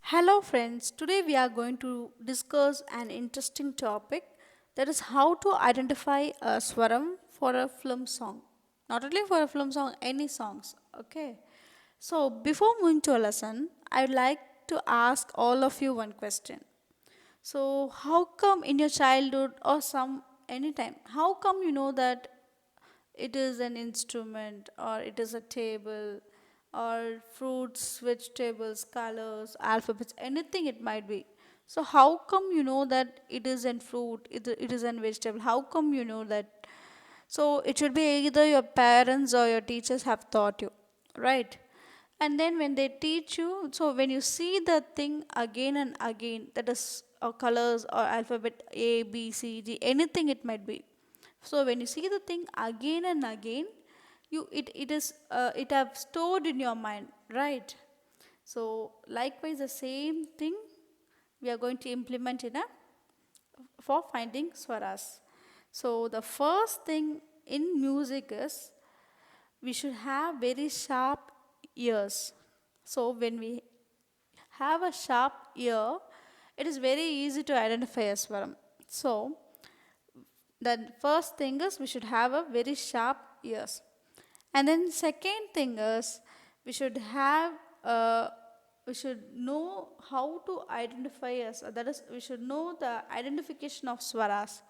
Hello, friends. Today we are going to discuss an interesting topic, that is how to identify a swaram for a film song. Not only for a film song, any songs. Okay. So, before moving to a lesson, I would like to ask all of you one question. So, how come in your childhood or some anytime, how come you know that it is an instrument or it is a table or fruits, vegetables, colors, alphabets, anything it might be? So, how come you know that it is an fruit, it is an vegetable? How come you know that? So, it should be either your parents or your teachers have taught you, right? And then when they teach you, so when you see the thing again and again, that is colors or alphabet A, B, C, D, anything it might be. So when you see the thing again and again, it have stored in your mind, right? So likewise the same thing we are going to implement in a for finding swaras. So the first thing in music is we should have very sharp ears. So when we have a sharp ear, it is very easy to identify a swaram. So the first thing is we should have a very sharp ears. And then second thing is we should have we should know how to identify us. That is, we should know the identification of swaras.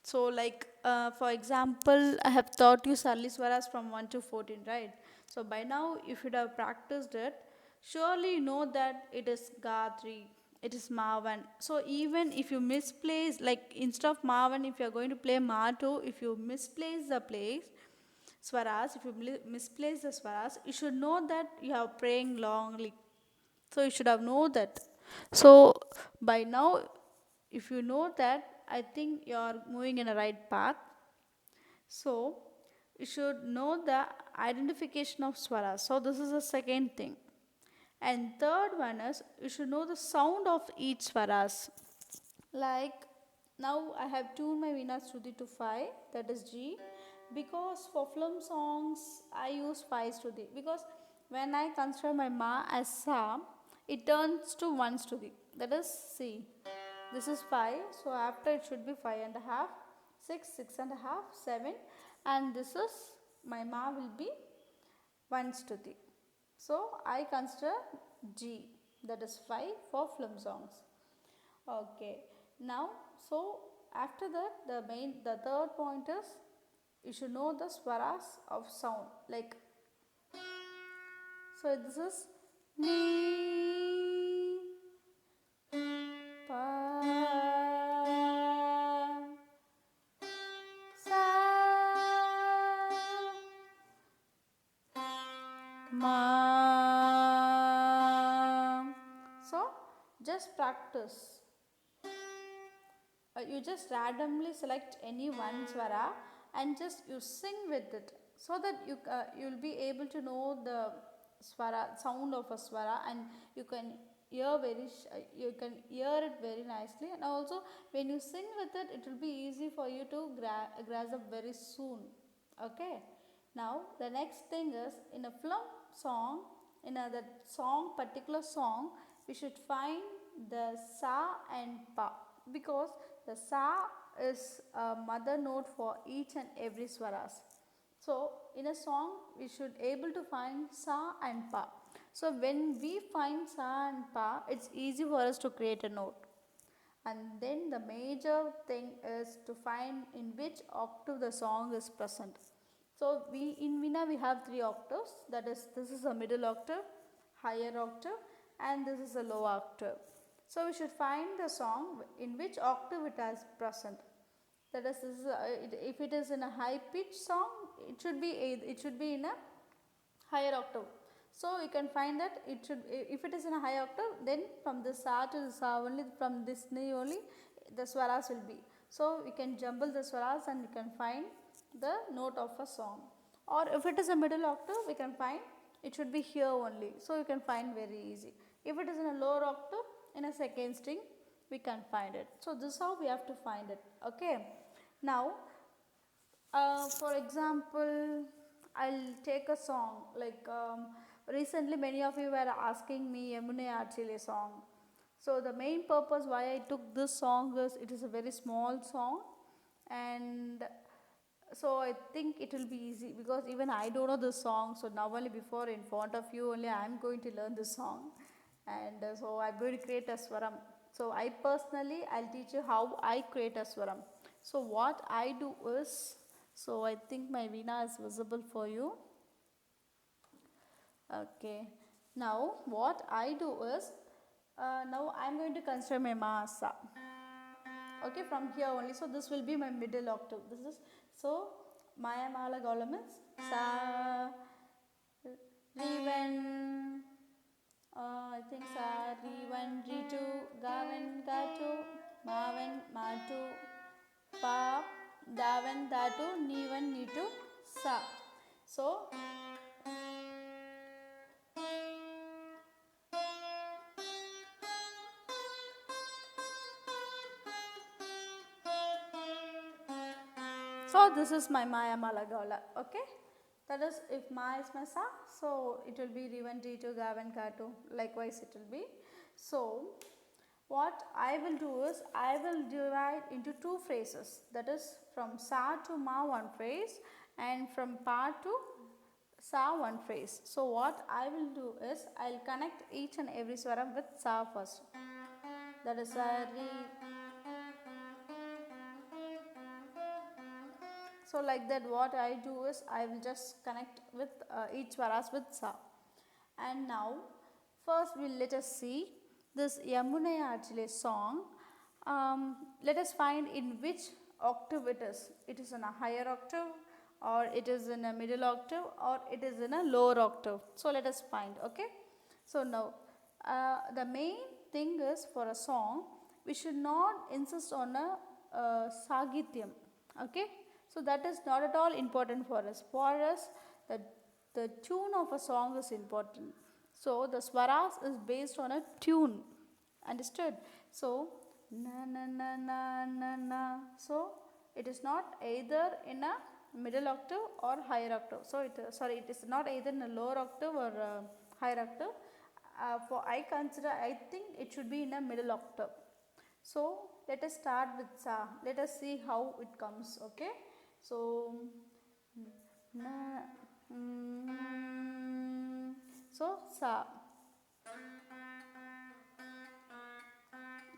So, like for example, I have taught you Sarli Swaras from 1 to 14, right? So, by now, if you have practiced it, surely you know that it is Gayatri, it is Mavan. So, even if you misplace, like instead of Mavan, if you are going to play Mato, if you misplace the place, Swaras, if you misplace the Swaras, you should know that you are praying longly. So, you should have known that. So, by now, if you know that, I think you are moving in a right path. So, you should know the identification of swaras. So, this is the second thing. And third one is you should know the sound of each swaras. Like now I have tuned my Veena Shruti to 5, that is G. Because for film songs I use 5 Shruti. Because when I consider my Ma as Sa, it turns to 1 Shruti, that is C. This is 5, so after it should be 5 and a half, 6, 6 and a half, 7, and this is my Ma will be 1 Shruti. So I consider G, that is 5 for film songs. Okay. Now, so after that, the third point is you should know the swaras of sound. Like, so this is ni, pa, sa, ma. So just practice. You just randomly select any one swara and just you sing with it, so that you'll be able to know the swara sound of a swara, and you can you can hear it very nicely, and also when you sing with it, it will be easy for you to grasp up very soon. Okay. Now the next thing is, in a film song, in a that song particular song, we should find the sa and pa, because the sa is a mother note for each and every swaras. So in a song we should able to find sa and pa. So when we find sa and pa, it's easy for us to create a note. And then the major thing is to find in which octave the song is present. So we in Veena we have three octaves. That is, this is a middle octave, higher octave, and this is a low octave. So we should find the song in which octave it has present. That is, if it is in a high pitch song, it should be in a higher octave. So you can find that it should, if it is in a high octave, then from the sa to the sa only, from this ni only the swaras will be. So you can jumble the swaras and you can find the note of a song. Or if it is a middle octave, we can find it should be here only. So you can find very easy. If it is in a lower octave, in a second string, we can find it. So this is how we have to find it. Okay. Now for example, I'll take a song like recently many of you were asking me Yamune Achile song. So the main purpose why I took this song is it is a very small song, and so I think it will be easy because even I don't know this song. So now only before in front of you only I am going to learn this song, and so I'm going to create a swaram. So I personally I'll teach you how I create a swaram. So what I do is, so I think my veena is visible for you. Okay. Now what I do is, now I am going to consider my masa. Okay, from here only. So this will be my middle octave. This is, so Maya Mala Golam is sa re one. I think sa re one re two gavan ga two mavan ma two pa davan da two ni one ni two sa. So so this is my Maya Malagaula, okay? That is, if Ma is my Sa, so it will be Rivan T2 Gavan Katu, likewise it will be. So what I will do is, I will divide into two phrases, that is from Sa to Ma one phrase and from Pa to Sa one phrase. So what I will do is, I will connect each and every swaram with Sa first. That is Sa, Ri. So like that what I do is I will just connect with each swaras with sa. And now first let us see this Yamunaya Achile song. Let us find in which octave it is. It is in a higher octave, or it is in a middle octave, or it is in a lower octave. So let us find, okay. So now the main thing is, for a song we should not insist on a sagityam, okay. So that is not at all important for us. For us, the tune of a song is important. So the swaras is based on a tune. Understood? So na na na na na na. So it is not either in a middle octave or higher octave. So it is not either in a lower octave or higher octave. For I think it should be in a middle octave. So let us start with sa. Let us see how it comes, okay. So na, so sa.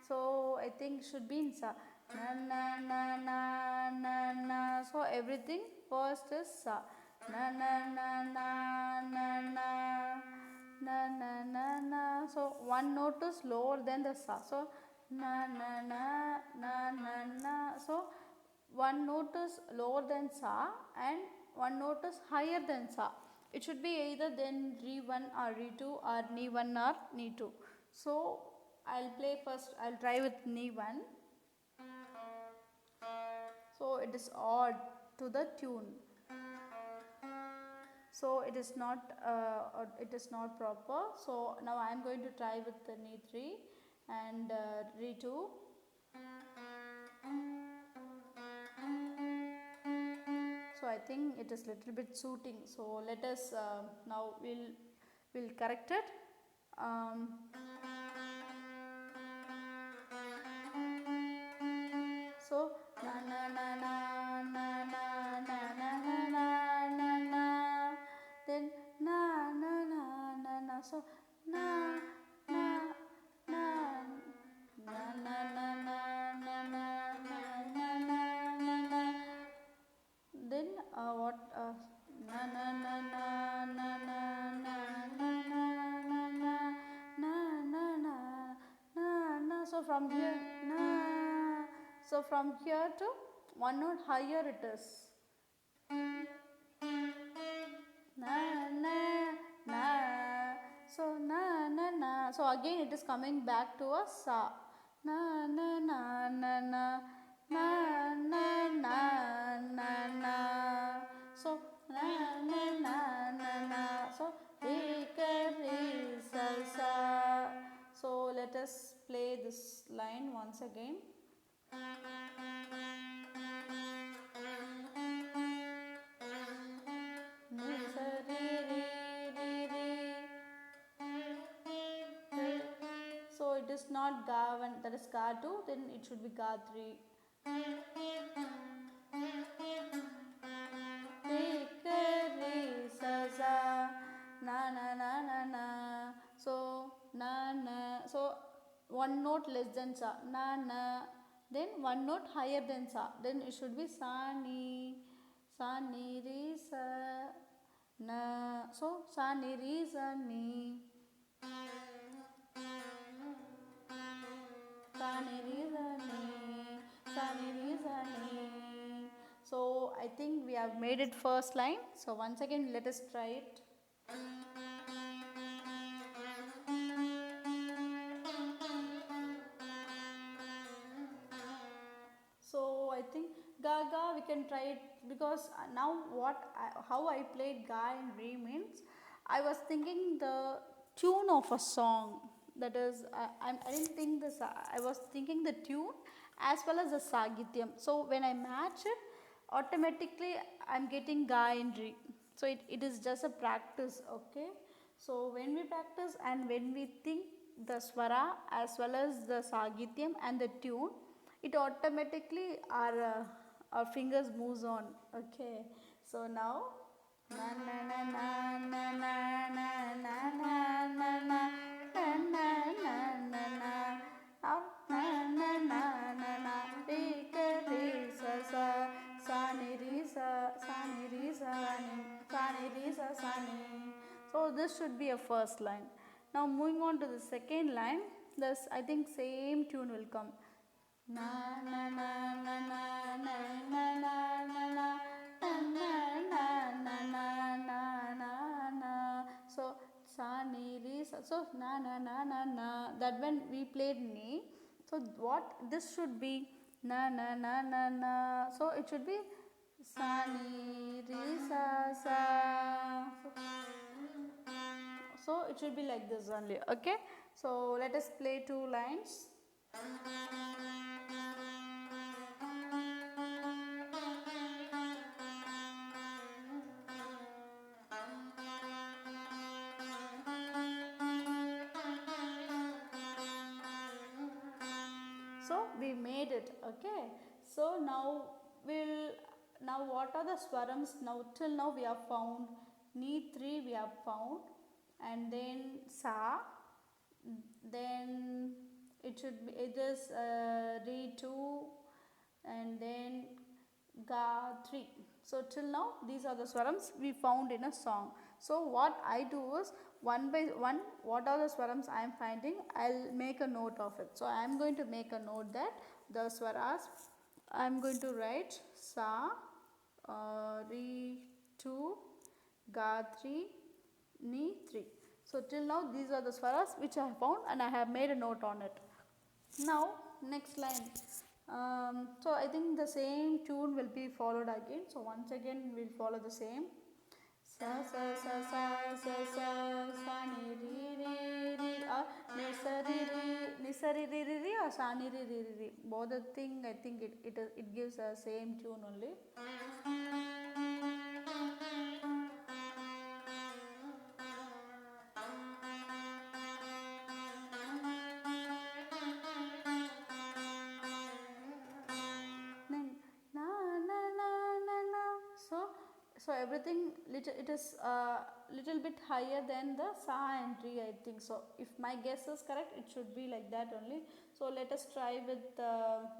So I think should be in sa. Na na na na na na. So everything first is sa. Na na na na na na na na na na. So one note is lower than the sa. So na na na na na na. So one note is lower than sa and one note is higher than sa. It should be either then re1 or re2 or ni1 or ni2. So I'll play first, I'll try with ni1. So it is odd to the tune. So it is not proper. So now I am going to try with the ni3 and re2. So I think it is little bit suiting. So let us now we'll correct it. So na na na na na na na na na na na. Then na na na na na. So na na na na na na na na na na na na na. Then what na na na na na na na na na na na na na na na. So from here na. So from here to one note higher it is. Na na na. So na na na. So again it is coming back to a sa. Na na na na na na na na na na. So na na na na na. So re re sa sa. So let us play this line once again. So it is not Ga 1, that is Ga 2, then it should be Ga 3. Re, re, sa, sa, na, na, na, na, na. So, na, na. So, one note less than sa, na, na. Then one note higher than sa. Then it should be sa, ni, re, sa, na. So, sa, ni, re, sa, ni. Sa, ni, re, sa, ni. Sa, ni, re, sa, ni. So, I think we have made it first line. So, once again, let us try it. So I think Ga Ga we can try it, because now how I played Ga and Re means I was thinking the tune of a song, that is I didn't think this, I was thinking the tune as well as the Sagityam. So when I match it, automatically I'm getting Ga and Re. So it is just a practice, okay. So when we practice and when we think the swara as well as the Sagityam and the tune, it automatically our fingers moves on, okay. So now na na na na na na na na na na na na na na na na now na na na na na re ga re sa sa sa ni re sa ni sa ni re sa ni. So this should be a first line. Now moving on to the second line, this I think same tune will come. Na na na na na na na na na na na na na na na. So sa ni re sa, so na na na na na, that when we played ni, so what this should be na na na na na, so it should be sa ni re sa sa. So it should be like this only, okay. So let us play two lines. So we made it, okay. So now what are the swarams? Now till now we have found ni 3 we have found, and then sa, then it should be it is re 2, and then ga 3. So till now these are the swarams we found in a song. So what I do is one by one, what are the swarams I am finding, I'll make a note of it. So I am going to make a note that the swaras, I am going to write sa, re 2, ga 3, ni 3. So till now these are the swaras which I have found and I have made a note on it. Now next line. So I think the same tune will be followed again. So once again we'll follow the same. Sa sa sa sa sa sa sa ni re re re, or ni sa re re or sa ni re re re. Both the thing I think it gives the same tune only. So everything it is little bit higher than the sa and re, I think so. If my guess is correct, it should be like that only. So let us try with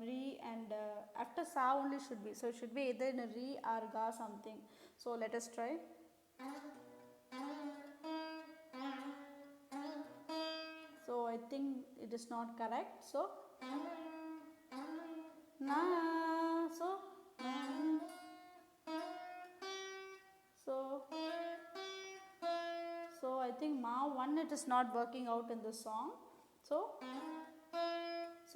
re, and after sa only should be. So it should be either in a re or ga something. So let us try. So I think it is not correct. So na, so so I think ma 1 it is not working out in the song. So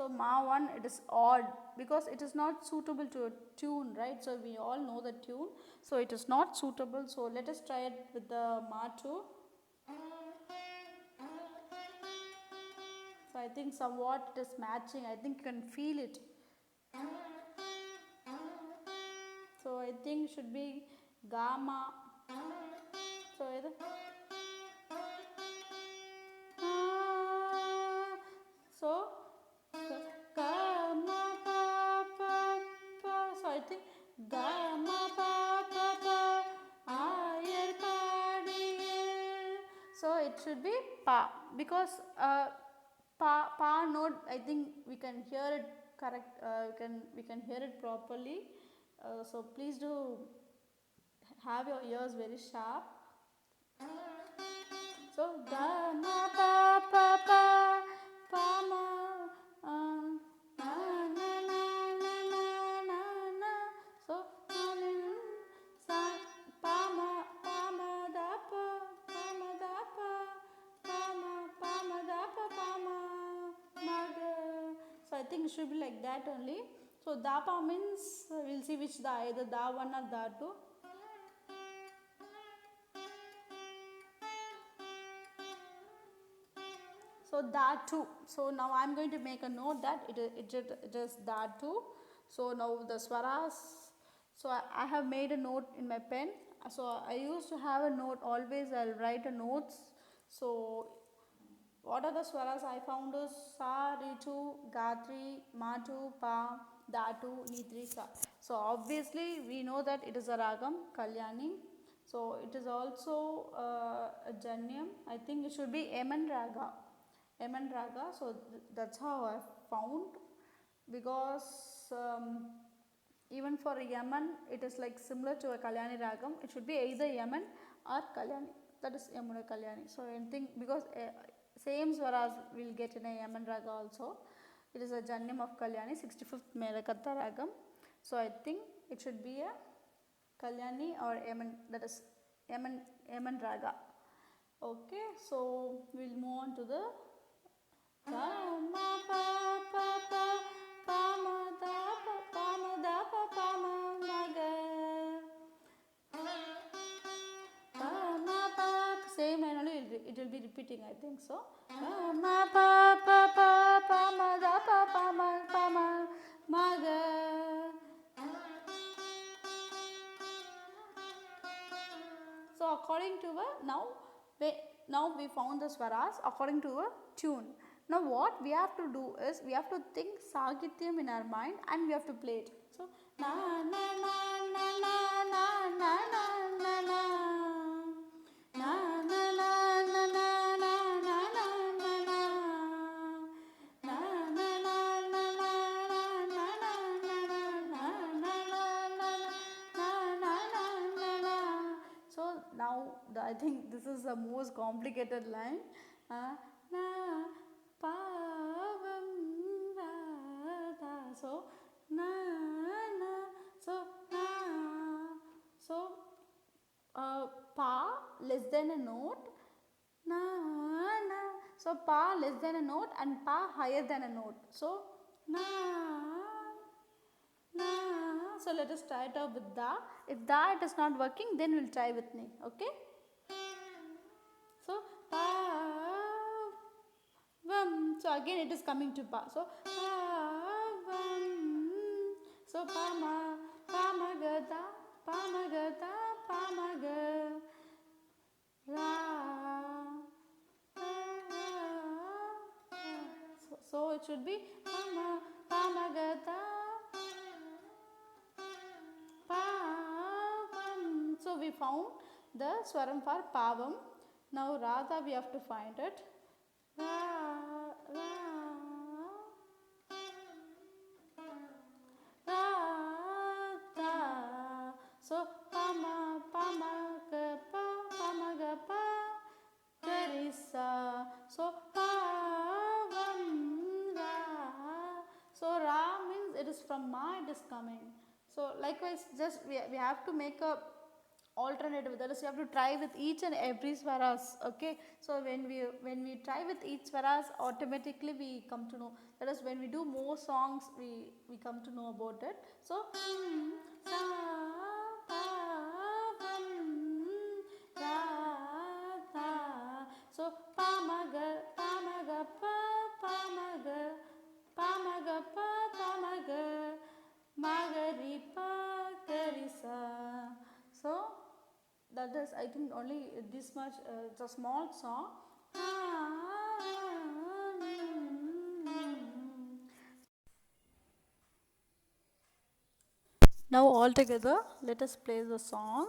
ma 1 it is odd because it is not suitable to a tune, right? So we all know the tune, so it is not suitable. So let us try it with the ma 2. So I think somewhat it is matching. I think you can feel it. So I think should be gamma. So so it should be pa, because pa note, I think we can hear it correct, we can hear it properly. So please do have your ears very sharp. So ga ma pa pa pa pa ma na na na na na na na. So sa pa ma da pa da pa da pa ma ga. So I think it should be like that only. So da pa means we'll see which da, either da 1 or da 2. So da 2. So now I am going to make a note that it is da 2. So now the swaras. So I have made a note in my pen. So I used to have a note always. I'll write a notes. So what are the swaras I found is sa, ri 2, ga 3, ma 2, pa, da 2, ni 3, sa. So obviously we know that it is a ragam, Kalyani. So it is also a janyam. I think it should be Yaman raga. Yaman raga. So that's how I found, because even for Yaman it is like similar to a Kalyani ragam. It should be either Yaman or Kalyani. That is Yamuna Kalyani. So anything, because same swaras will get in a Yaman raga also. It is a janyam of Kalyani, 65th Melakatta ragam. So I think it should be a Kalyani or Yaman, that is Yaman raga. Okay, so we'll move on to the pa ma pa pa pa pa ma da pa ma ma ga. Pa ma pa, same line only it will be repeating, I think so. Pa ma pa pa pa pa ma da pa ma ga. So according to now we found the swaras according to a tune. Now what we have to do is we have to think Sagityam in our mind and we have to play it. So na na na na na na na na na na na na na na na na na na. So now I think this is the most complicated line. Na pavam radha. So na na. So na. So pa less than a note. Na na. So pa less than a note and pa higher than a note. So na. Na. So let us try it out with da. If da it is not working, then we'll try with ni. Okay. So pa vam. So again it is coming to pa. So pa vam. So pa ma ga da pa ma ga da pa ma ga ra. So it should be pa ma ga da pa vam. So we found the swaram for pavam. Now radha we have to find it. Radha. So pa ma ga pa ga ri sa. So pa vam ra. So ra means it is from ma it is coming. So likewise just we have to make a alternative, that is you have to try with each and every swaras. Okay, so when we try with each swaras, automatically we come to know, that is when we do more songs we come to know about it. So sa pa vam ra tha. So pa ma ga pa ma ga ma ga ri pa ga ri sa. So that is, I think, only this much. It's a small song. Now all together, let us play the song.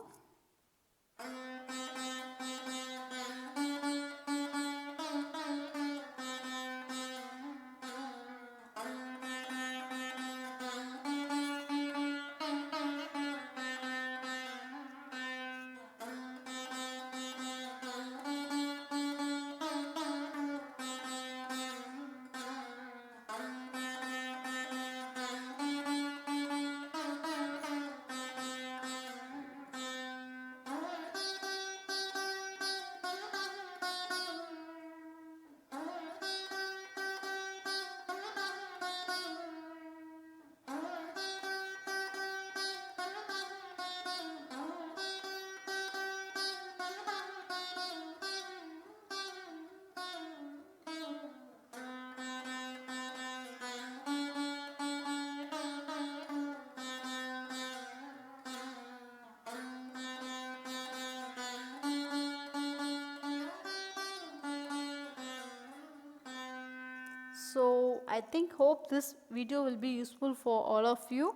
I think hope this video will be useful for all of you.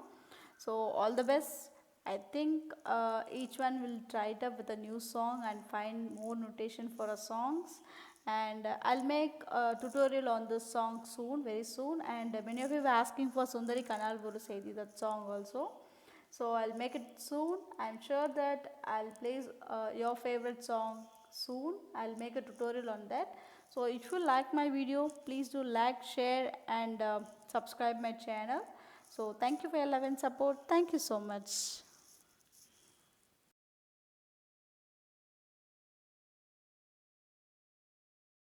So all the best. I think each one will try it up with a new song and find more notation for our songs. And I'll make a tutorial on this song soon, very soon. And many of you were asking for Sundari Kanal Guru Sethi, that song also. So I'll make it soon. I'm sure that I'll play your favorite song soon. I'll make a tutorial on that. So if you like my video, please do like, share and subscribe my channel. So thank you for your love and support. Thank you so much.